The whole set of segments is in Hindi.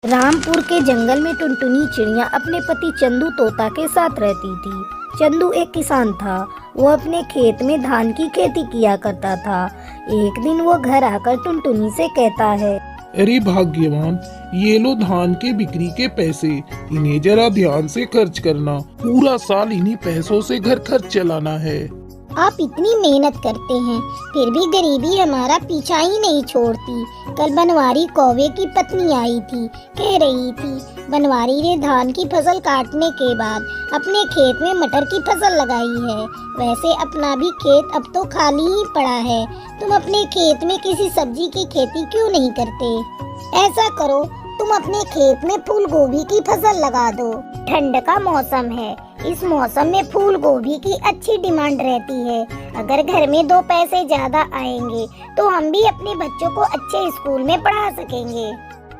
रामपुर के जंगल में टुनटुनी चिड़िया अपने पति चंदू तोता के साथ रहती थी। चंदू एक किसान था। वो अपने खेत में धान की खेती किया करता था। एक दिन वो घर आकर टुनटुनी से कहता है, अरे भाग्यवान, ये लो धान के बिक्री के पैसे, इन्हें जरा ध्यान से खर्च करना। पूरा साल इन्हीं पैसों से घर खर्च चलाना है। आप इतनी मेहनत करते हैं, फिर भी गरीबी हमारा पीछा ही नहीं छोड़ती। कल बनवारी कौवे की पत्नी आई थी, कह रही थी बनवारी ने धान की फसल काटने के बाद अपने खेत में मटर की फसल लगाई है। वैसे अपना भी खेत अब तो खाली ही पड़ा है। तुम अपने खेत में किसी सब्जी की खेती क्यों नहीं करते? ऐसा करो, तुम अपने खेत में फूल गोभी की फसल लगा दो। ठंड का मौसम है, इस मौसम में फूल गोभी की अच्छी डिमांड रहती है। अगर घर में 2 पैसे ज्यादा आएंगे तो हम भी अपने बच्चों को अच्छे स्कूल में पढ़ा सकेंगे।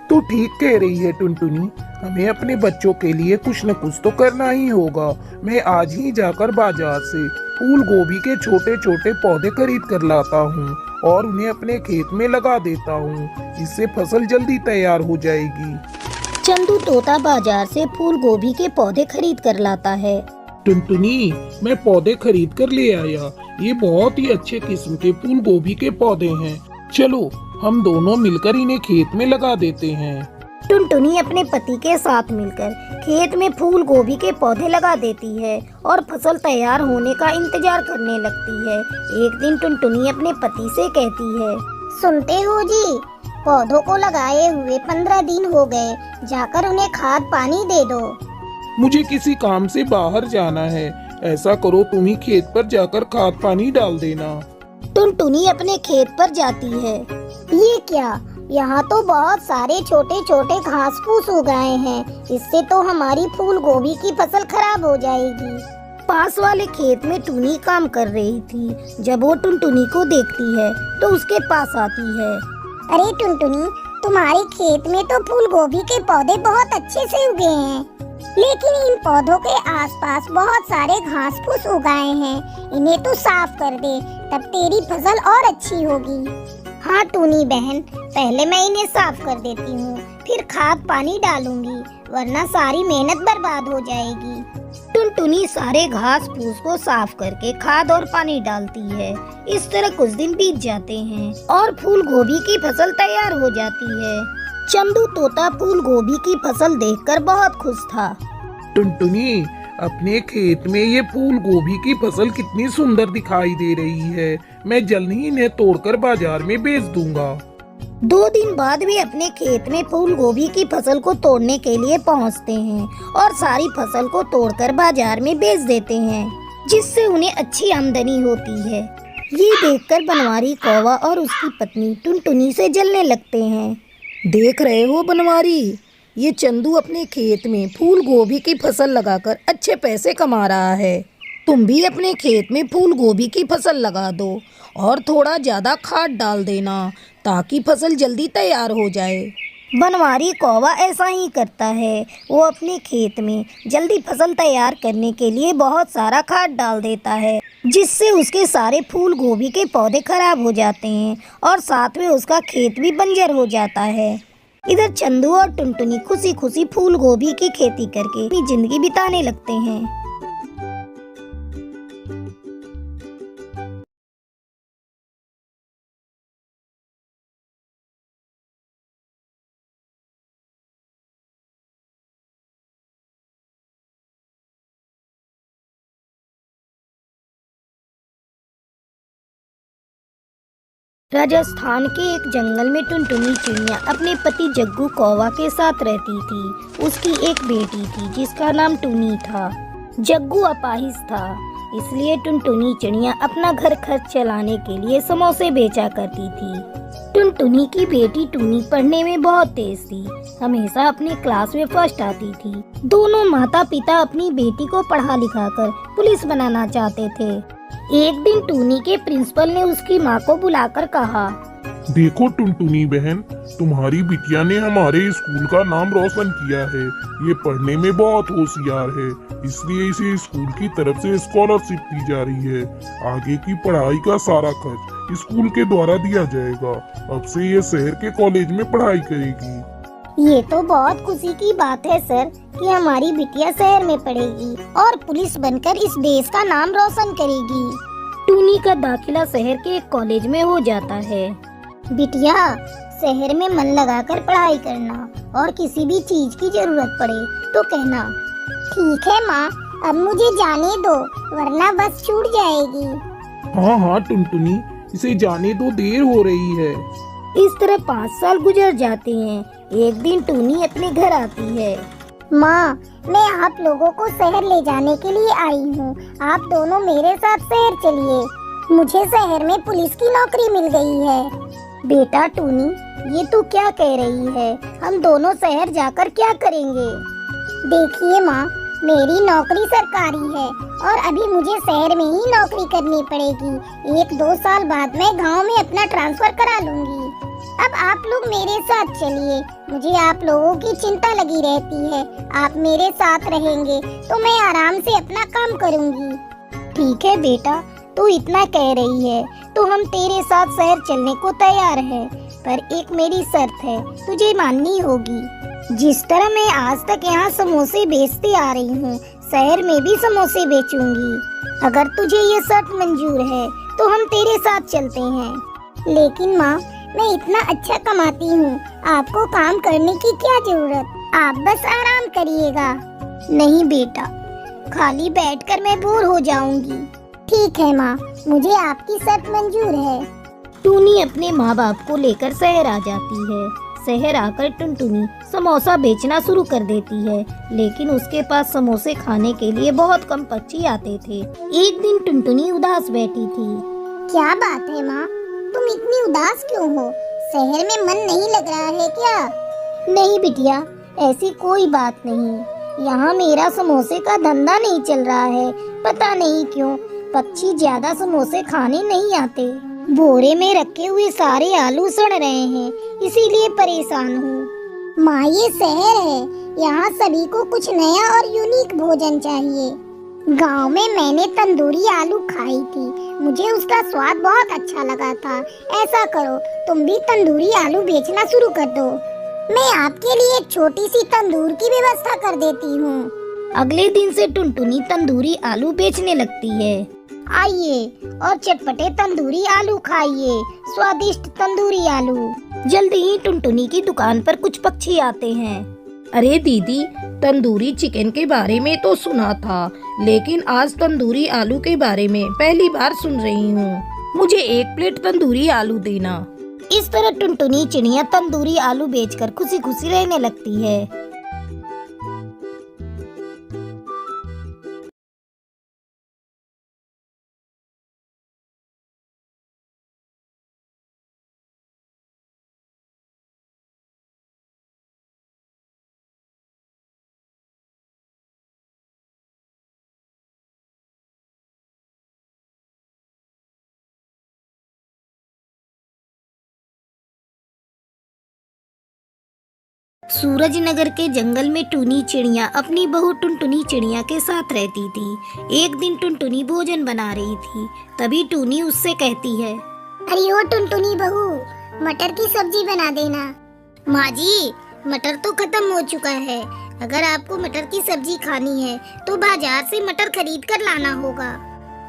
तो ठीक कह रही है टुनटुनी, हमें अपने बच्चों के लिए कुछ न कुछ तो करना ही होगा। मैं आज ही जाकर बाजार से फूल गोभी के छोटे छोटे पौधे खरीद कर लाता हूँ और उन्हें अपने खेत में लगा देता हूँ। इससे फसल जल्दी तैयार हो जाएगी। चंदू तोता बाजार से फूल गोभी के पौधे खरीद कर लाता है। टुनटुनी, मैं पौधे खरीद कर ले आया। ये बहुत ही अच्छे किस्म के फूल गोभी के पौधे हैं। चलो हम दोनों मिलकर इन्हें खेत में लगा देते हैं। टुनटुनी अपने पति के साथ मिलकर खेत में फूल गोभी के पौधे लगा देती है और फसल तैयार होने का इंतजार करने लगती है। एक दिन टुनटुनी अपने पति से कहती है, सुनते हो जी, पौधों को लगाए हुए 15 दिन हो गए, जाकर उन्हें खाद पानी दे दो। मुझे किसी काम से बाहर जाना है। ऐसा करो, तुम ही खेत पर जाकर खाद पानी डाल देना। टुनटुनी अपने खेत पर जाती है। ये क्या, यहाँ तो बहुत सारे छोटे छोटे घास फूस उगाए हैं। इससे तो हमारी फूल गोभी की फसल खराब हो जाएगी। पास वाले खेत में टुनी काम कर रही थी। जब वो टुनटुनी को देखती है तो उसके पास आती है। अरे टुनटुनी, तुम्हारे खेत में तो फूल गोभी के पौधे बहुत अच्छे से उगे हैं, लेकिन इन पौधों के आसपास बहुत सारे घास फूस उगाए हैं। इन्हें तो साफ कर दे, तब तेरी फसल और अच्छी होगी। हाँ टूनी बहन, पहले मैं इन्हें साफ कर देती हूँ, फिर खाद पानी डालूंगी, वरना सारी मेहनत बर्बाद हो जाएगी। टुनटुनी सारे घास फूस को साफ करके खाद और पानी डालती है। इस तरह कुछ दिन बीत जाते हैं और फूल गोभी की फसल तैयार हो जाती है। चंदू तोता फूल गोभी की फसल देखकर बहुत खुश था। टुनटुनी, अपने खेत में ये फूल गोभी की फसल कितनी सुंदर दिखाई दे रही है। मैं जल्द ही इन्हें तोड़कर बाजार में बेच दूंगा। 2 दिन बाद वे अपने खेत में फूल गोभी की फसल को तोड़ने के लिए पहुंचते हैं और सारी फसल को तोड़कर बाजार में बेच देते हैं, जिससे उन्हें अच्छी आमदनी होती है। ये देखकर बनवारी कौवा और उसकी पत्नी टुनटुनी से जलने लगते हैं। देख रहे हो बनवारी, ये चंदू अपने खेत में फूल गोभी की फसल लगाकर अच्छे पैसे कमा रहा है। तुम भी अपने खेत में फूल गोभी की फसल लगा दो और थोड़ा ज़्यादा खाद डाल देना, ताकि फसल जल्दी तैयार हो जाए। बनवारी कौवा ऐसा ही करता है। वो अपने खेत में जल्दी फसल तैयार करने के लिए बहुत सारा खाद डाल देता है, जिससे उसके सारे फूल गोभी के पौधे खराब हो जाते हैं और साथ में उसका खेत भी बंजर हो जाता है। इधर चंदू और टुनटुनी खुशी खुशी फूल गोभी की खेती करके अपनी जिंदगी बिताने लगते हैं। राजस्थान के एक जंगल में टुनटुनी चिड़िया अपने पति जग्गू कौवा के साथ रहती थी। उसकी एक बेटी थी जिसका नाम टुनी था। जग्गू अपाहिज था, इसलिए टुनटुनी चिड़िया अपना घर खर्च चलाने के लिए समोसे बेचा करती थी। टुनटुनी की बेटी टुनी पढ़ने में बहुत तेज थी, हमेशा अपनी क्लास में फर्स्ट आती थी। दोनों माता पिता अपनी बेटी को पढ़ा लिखा कर पुलिस बनाना चाहते थे। एक दिन टूनी के प्रिंसिपल ने उसकी माँ को बुलाकर कहा, देखो टुनटुनी बहन, तुम्हारी बिटिया ने हमारे स्कूल का नाम रोशन किया है। ये पढ़ने में बहुत होशियार है, इसलिए इसे स्कूल की तरफ से स्कॉलरशिप दी जा रही है। आगे की पढ़ाई का सारा खर्च स्कूल के द्वारा दिया जाएगा। अब से ये शहर के कॉलेज में पढ़ाई करेगी। ये तो बहुत खुशी की बात है सर कि हमारी बिटिया शहर में पढ़ेगी और पुलिस बनकर इस देश का नाम रोशन करेगी। टूनी का दाखिला शहर के एक कॉलेज में हो जाता है। बिटिया, शहर में मन लगाकर पढ़ाई करना और किसी भी चीज की जरूरत पड़े तो कहना। ठीक है माँ, अब मुझे जाने दो वरना बस छूट जाएगी। हाँ हाँ टुनटुनी, इसे जाने दो, देर हो रही है। इस तरह 5 साल गुजर जाते हैं। एक दिन टूनी अपने घर आती है। माँ, मैं आप लोगों को शहर ले जाने के लिए आई हूँ। आप दोनों मेरे साथ शहर चलिए। मुझे शहर में पुलिस की नौकरी मिल गई है। बेटा टूनी, ये तू क्या कह रही है? हम दोनों शहर जाकर क्या करेंगे? देखिए माँ, मेरी नौकरी सरकारी है और अभी मुझे शहर में ही नौकरी करनी पड़ेगी। 1-2 साल बाद मैं गांव में अपना ट्रांसफर करा लूंगी। अब आप लोग मेरे साथ चलिए। मुझे आप लोगों की चिंता लगी रहती है। आप मेरे साथ रहेंगे तो मैं आराम से अपना काम करूंगी। ठीक है बेटा, तू इतना कह रही है तो हम तेरे साथ शहर चलने को तैयार हैं। पर एक मेरी शर्त है, तुझे माननी होगी। जिस तरह मैं आज तक यहाँ समोसे बेचती आ रही हूँ, शहर में भी समोसे बेचूंगी। अगर तुझे ये शर्त मंजूर है तो हम तेरे साथ चलते हैं। लेकिन माँ, मैं इतना अच्छा कमाती हूँ, आपको काम करने की क्या जरूरत? आप बस आराम करिएगा। नहीं बेटा, खाली बैठकर मैं बोर हो जाऊंगी। ठीक है माँ, मुझे आपकी शर्त मंजूर है। टूनी अपने माँ बाप को लेकर शहर आ जाती है। शहर आकर टुनटुनी समोसा बेचना शुरू कर देती है, लेकिन उसके पास समोसे खाने के लिए बहुत कम पक्षी आते थे। एक दिन टुनटुनी उदास बैठी थी। क्या बात है माँ, तुम इतनी उदास क्यों हो? शहर में मन नहीं लग रहा है क्या? नहीं बिटिया, ऐसी कोई बात नहीं। यहाँ मेरा समोसे का धंधा नहीं चल रहा है। पता नहीं क्यों पक्षी ज्यादा समोसे खाने नहीं आते। बोरे में रखे हुए सारे आलू सड़ रहे हैं, इसीलिए परेशान हूँ। माँ, ये शहर है, यहाँ सभी को कुछ नया और यूनिक भोजन चाहिए। गांव में मैंने तंदूरी आलू खाई थी, मुझे उसका स्वाद बहुत अच्छा लगा था। ऐसा करो, तुम भी तंदूरी आलू बेचना शुरू कर दो। मैं आपके लिए एक छोटी सी तंदूर की व्यवस्था कर देती हूँ। अगले दिन से टुनटुनी तंदूरी आलू बेचने लगती है। आइए और चटपटे तंदूरी आलू खाइए, स्वादिष्ट तंदूरी आलू। जल्दी ही टुनटुनी की दुकान पर कुछ पक्षी आते हैं। अरे दीदी, तंदूरी चिकन के बारे में तो सुना था, लेकिन आज तंदूरी आलू के बारे में पहली बार सुन रही हूँ। मुझे 1 प्लेट तंदूरी आलू देना। इस तरह टुनटुनी चिड़िया तंदूरी आलू बेचकर खुशी खुशी रहने लगती है। सूरज नगर के जंगल में टूनी चिड़िया अपनी बहू टुनटुनी चिड़िया के साथ रहती थी। एक दिन टुनटुनी भोजन बना रही थी, तभी टूनी उससे कहती है, अरे ओ टुनटुनी बहू, मटर की सब्जी बना देना। माँ जी, मटर तो खत्म हो चुका है। अगर आपको मटर की सब्जी खानी है तो बाजार से मटर खरीद कर लाना होगा।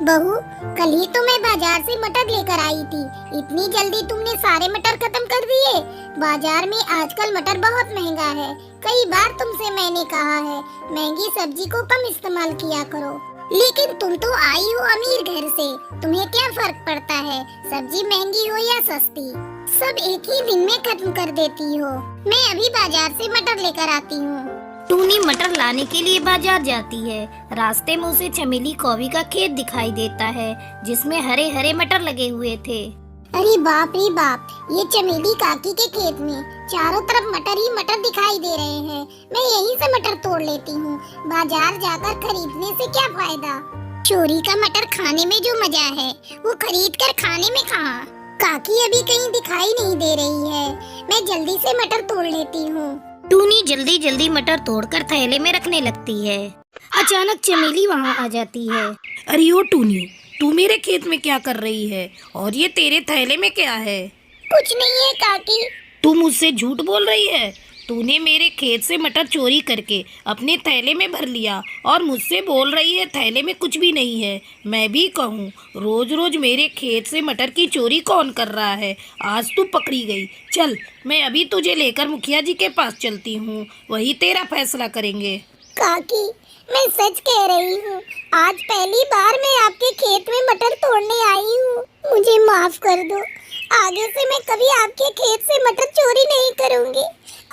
बहू, कल ही तो मैं बाजार से मटर लेकर आई थी। इतनी जल्दी तुमने सारे मटर खत्म कर दिए? बाजार में आजकल मटर बहुत महंगा है। कई बार तुमसे मैंने कहा है महंगी सब्जी को कम इस्तेमाल किया करो, लेकिन तुम तो आई हो अमीर घर से, तुम्हें क्या फर्क पड़ता है सब्जी महंगी हो या सस्ती? सब एक ही दिन में खत्म कर देती हो। मैं अभी बाजार से मटर लेकर आती हूँ। टूनी मटर लाने के लिए बाजार जाती है। रास्ते में उसे चमेली कौवी का खेत दिखाई देता है, जिसमें हरे हरे मटर लगे हुए थे। अरे बाप रे बाप, ये चमेली काकी के खेत में चारों तरफ मटर ही मटर दिखाई दे रहे हैं। मैं यहीं से मटर तोड़ लेती हूँ। बाजार जाकर खरीदने से क्या फायदा? चोरी का मटर खाने में जो मजा है वो खरीद कर खाने में कहाँ? काकी अभी कहीं दिखाई नहीं दे रही है। मैं जल्दी से मटर तोड़ लेती हूँ। टूनी जल्दी जल्दी मटर तोड़कर थैले में रखने लगती है। अचानक चमेली वहाँ आ जाती है। अरे ओ टूनी, तू मेरे खेत में क्या कर रही है? और ये तेरे थैले में क्या है? कुछ नहीं है काकी। तू मुझसे झूठ बोल रही है। तूने मेरे खेत से मटर चोरी करके अपने थैले में भर लिया और मुझसे बोल रही है थैले में कुछ भी नहीं है। मैं भी कहूँ, रोज रोज मेरे खेत से मटर की चोरी कौन कर रहा है। आज तू पकड़ी गई। चल, मैं अभी तुझे लेकर मुखिया जी के पास चलती हूँ, वही तेरा फैसला करेंगे। काकी, मैं सच कह रही हूँ, आज पहली बार मैं आपके खेत में मटर तोड़ने आई हूँ। मुझे माफ कर दो। आगे से मैं कभी आपके खेत से मटर चोरी नहीं करूँगी।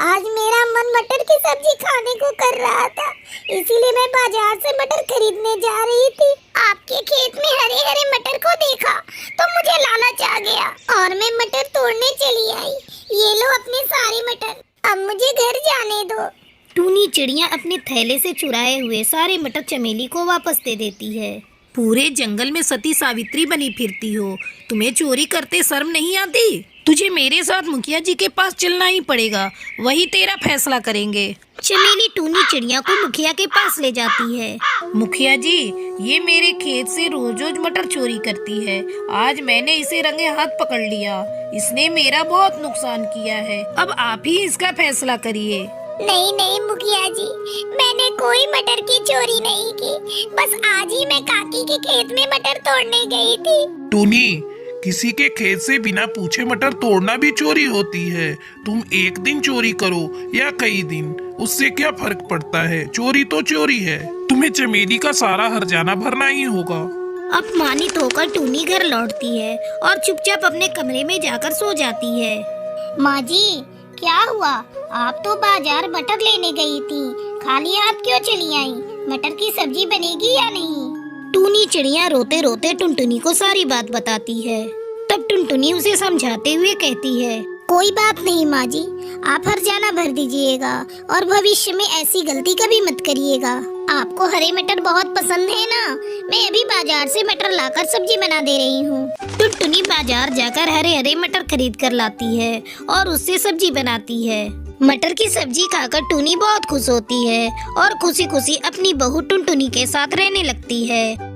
आज मेरा मन मटर की सब्जी खाने को कर रहा था, इसीलिए मैं बाजार से मटर खरीदने जा रही थी। आपके खेत में हरे हरे मटर को देखा तो मुझे लालच आ गया और मैं मटर तोड़ने चली आई। ये लो अपने सारे मटर, अब मुझे घर जाने दो। टूनी चिड़िया अपने थैले से चुराए हुए सारे मटर चमेली को वापस दे देती है। पूरे जंगल में सती सावित्री बनी फिरती हो, तुम्हें चोरी करते शर्म नहीं आती? तुझे मेरे साथ मुखिया जी के पास चलना ही पड़ेगा, वही तेरा फैसला करेंगे। चमेली टूनी चिड़िया को मुखिया के पास ले जाती है। मुखिया जी, ये मेरे खेत से रोज रोज मटर चोरी करती है। आज मैंने इसे रंगे हाथ पकड़ लिया, इसने मेरा बहुत नुकसान किया है। अब आप ही इसका फैसला करिए। नहीं नहीं मुखिया जी, मैंने कोई मटर की चोरी नहीं की। बस आज ही मैं काकी के खेत में मटर तोड़ने गई थी। टूनी, किसी के खेत से बिना पूछे मटर तोड़ना भी चोरी होती है। तुम एक दिन चोरी करो या कई दिन, उससे क्या फर्क पड़ता है। चोरी तो चोरी है। तुम्हें चमेली का सारा हर्जाना भरना ही होगा। अपमानित होकर टूनी घर लौटती है और चुपचाप अपने कमरे में जाकर सो जाती है। माँ जी, क्या हुआ? आप तो बाजार मटर लेने गई थी, खाली हाथ क्यों चली आई? मटर की सब्जी बनेगी या नहीं? टूनी चिड़िया रोते रोते टुनटुनी को सारी बात बताती है। तब टुनटुनी उसे समझाते हुए कहती है, कोई बात नहीं माँ जी, आप हर्जाना भर दीजिएगा और भविष्य में ऐसी गलती कभी मत करिएगा। आपको हरे मटर बहुत पसंद है ना? मैं अभी बाजार से मटर लाकर सब्जी बना दे रही हूँ। टुनटुनी बाजार जाकर हरे हरे मटर खरीद कर लाती है और उससे सब्जी बनाती है। मटर की सब्जी खाकर टूनी बहुत खुश होती है और खुशी खुशी अपनी बहू टुनटुनी के साथ रहने लगती है।